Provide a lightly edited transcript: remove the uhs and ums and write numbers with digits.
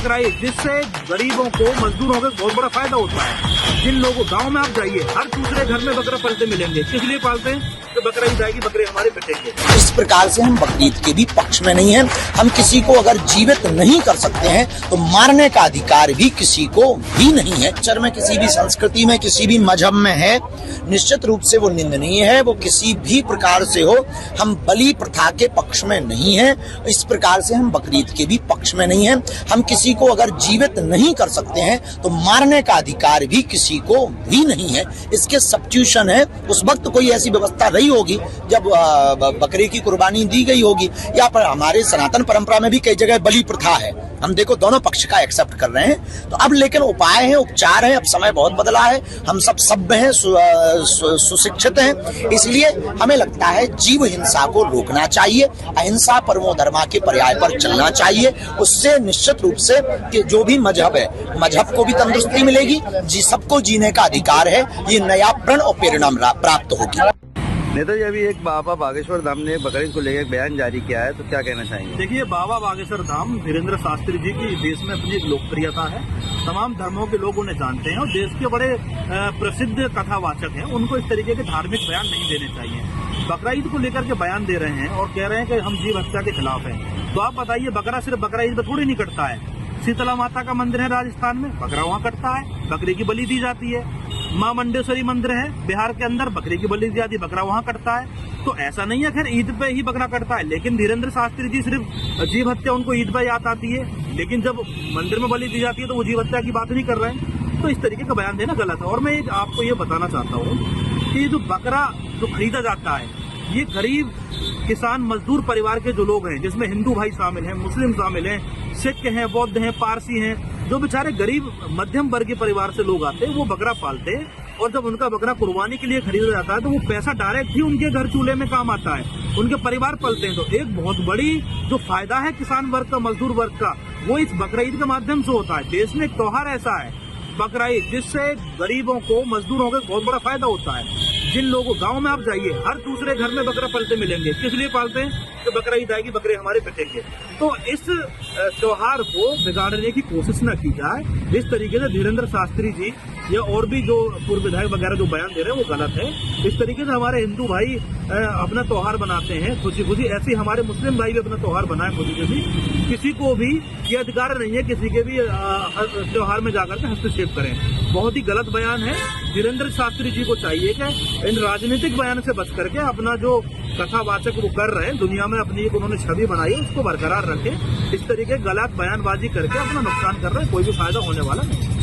बकरा ईद, जिससे गरीबों को, मजदूरों को बहुत बड़ा फायदा होता है। जिन लोगों, गांव में आप जाइए, हर दूसरे घर में बकरा पलते मिलेंगे। किस लिए पालते हैं? तो बकरा ईद आएगी, बकरे हमारे पिटेंगे। इस प्रकार से हम बकरीद के भी पक्ष में नहीं हैं। हम किसी को अगर जीवित नहीं कर सकते हैं तो मारने का अधिकार भी किसी को भी नहीं है। कल्चर में, किसी भी संस्कृति में, किसी भी मजहब में है, निश्चित रूप से वो निंदनीय है। वो किसी भी प्रकार से हो, हम बलि प्रथा के पक्ष में नहीं हैं। इस प्रकार से हम बकरीद के भी पक्ष में नहीं हैं। हम किसी को अगर जीवित नहीं कर सकते हैं तो मारने का अधिकार भी किसी को भी नहीं है। इसके सब्स्टिट्यूशन है, उस वक्त कोई ऐसी व्यवस्था रही होगी जब बकरे की कुर्बानी दी गई होगी, या पर हमारे सनातन परंपरा में भी कई जगह बलि प्रथा है। हम देखो दोनों पक्ष का एक्सेप्ट कर रहे हैं। तो अब लेकिन उपाय है, उपचार है। अब समय बहुत बदला है, हम सब सभ्य हैं, सुशिक्षित हैं। इसलिए हमें लगता है जीव हिंसा को रोकना चाहिए, अहिंसा परमो धर्मा के पर्याय पर चलना चाहिए। उससे निश्चित रूप से कि जो भी मजहब है, मजहब को भी तंदुरुस्ती मिलेगी, सबको जीने का अधिकार है। ये नया प्रण और प्रेरणा प्राप्त होगी। नेताजी, अभी एक बाबा बागेश्वर धाम ने बकरीद को लेकर बयान जारी किया है, तो क्या कहना चाहेंगे? देखिए, बाबा बागेश्वर धाम धीरेन्द्र शास्त्री जी की देश में अपनी एक लोकप्रियता है। तमाम धर्मों के लोग उन्हें जानते हैं और देश के बड़े प्रसिद्ध कथावाचक हैं। उनको इस तरीके के धार्मिक बयान नहीं देने चाहिए। बकरा ईद को लेकर के बयान दे रहे हैं और कह रहे हैं कि हम जीव हत्या के खिलाफ हैं। तो आप बताइए, बकरा सिर्फ बकरा ईद में थोड़ी नहीं कटता है। शीतला माता का मंदिर है राजस्थान में, बकरा वहाँ कटता है, बकरे की बलि दी जाती है। माँ मंडेश्वरी मंदिर है बिहार के अंदर, बकरे की बलि दी जाती है, बकरा वहाँ कटता है। तो ऐसा नहीं है खैर ईद पे ही बकरा कटता है, लेकिन धीरेन्द्र शास्त्री जी सिर्फ जीव हत्या उनको ईद पे याद आती है, लेकिन जब मंदिर में बलि दी जाती है तो वो जीव हत्या की बात नहीं कर रहे हैं। तो इस तरीके का बयान देना गलत है। और मैं आपको ये बताना चाहता हूँ कि जो बकरा जो खरीदा जाता है, ये गरीब किसान मजदूर परिवार के जो लोग हैं, जिसमें हिंदू भाई शामिल हैं, मुस्लिम शामिल हैं, सिख हैं, बौद्ध हैं, पारसी हैं, जो बेचारे गरीब मध्यम वर्गीय परिवार से लोग आते हैं, वो बकरा पालते हैं। और जब उनका बकरा कुर्बानी के लिए खरीदा जाता है तो वो पैसा डायरेक्ट ही उनके घर चूल्हे में काम आता है, उनके परिवार पलते हैं। तो एक बहुत बड़ी जो फायदा है किसान वर्ग का, मजदूर वर्ग का, वो इस बकरा ईद के माध्यम से होता है। देश में एक त्योहार ऐसा है बकरा ईद, जिससे गरीबों को, मजदूरों को बहुत बड़ा फायदा होता है। जिन लोगों, गांव में आप जाइए, हर दूसरे घर में बकरा पलते मिलेंगे। किस लिए पालते हैं? तो बकरा ईद आएगी, बकरे हमारे पिटेंगे। तो इस त्योहार को बिगाड़ने की कोशिश न की जाए। इस तरीके से धीरेन्द्र शास्त्री जी या और भी जो पूर्व विधायक वगैरह जो बयान दे रहे हैं वो गलत है। इस तरीके से हमारे हिंदू भाई अपना त्योहार बनाते हैं खुशी खुशी, ऐसे हमारे मुस्लिम भाई भी अपना त्योहार बनाए खुशी खुशी। किसी को भी ये अधिकार नहीं है किसी के भी त्योहार में जाकर के हस्तक्षेप करें। बहुत ही गलत बयान है। धीरेन्द्र शास्त्री जी को चाहिए कि इन राजनीतिक बयान से बच करके अपना जो कथावाचक वो कर रहे हैं, दुनिया में अपनी एक उन्होंने छवि बनाई है, उसको बरकरार रखें। इस तरीके गलत बयानबाजी करके अपना नुकसान कर रहे हैं, कोई भी फायदा होने वाला नहीं।